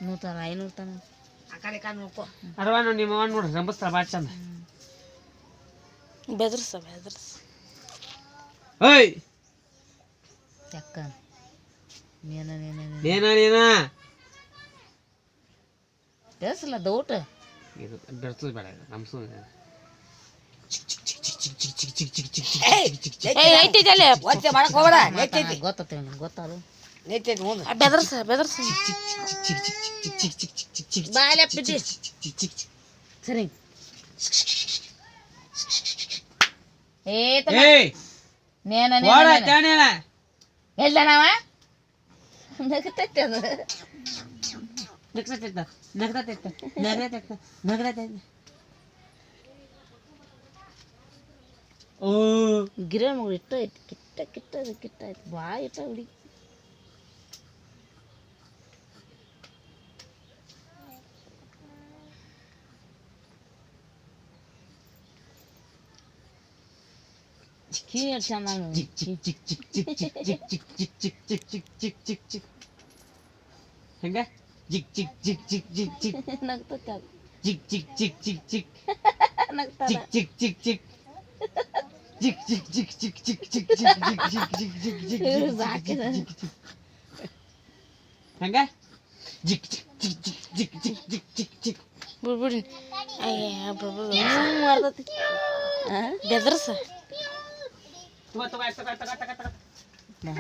ನೂತಾನ 500 ತನ ಆ ಕಡೆ ಕಾಣ್ ನೋಡ್ಕೊ ಅರವಾನು ನಿಮ್ಮ ಅವ್ವ ನೋಡ್ರಿ ರಂಬಸ್ತಾಳ ಭಾಳ ಚಂದ ಬೆದರ್ಸ ಓಯ್ ಯಾಕ ನೀನ ಬೆದರ್ಸಲ್ಲ ದೌಟ ಇದು ಬೆರ್ಸೋದು ಬೇಡ ನಮ್ಸು ಗೊತ್ತಾದು ಬೆದರ್ಸ ಸರಿ ಎಲ್ಲ ನಾವ ಗಿರ ಮಗಳು ಇಟ್ಟ ಕಿಟ್ಟ ಆಯ್ತು ಭಾಳ ಇಟ್ಟ ಹುಡುಗಿ Cute sama lu. Hingga jik Nak tekak. jik Nak tada. Hingga jik Burburin. Ayah burburin. Warna bener sih. Tunggu. Nah,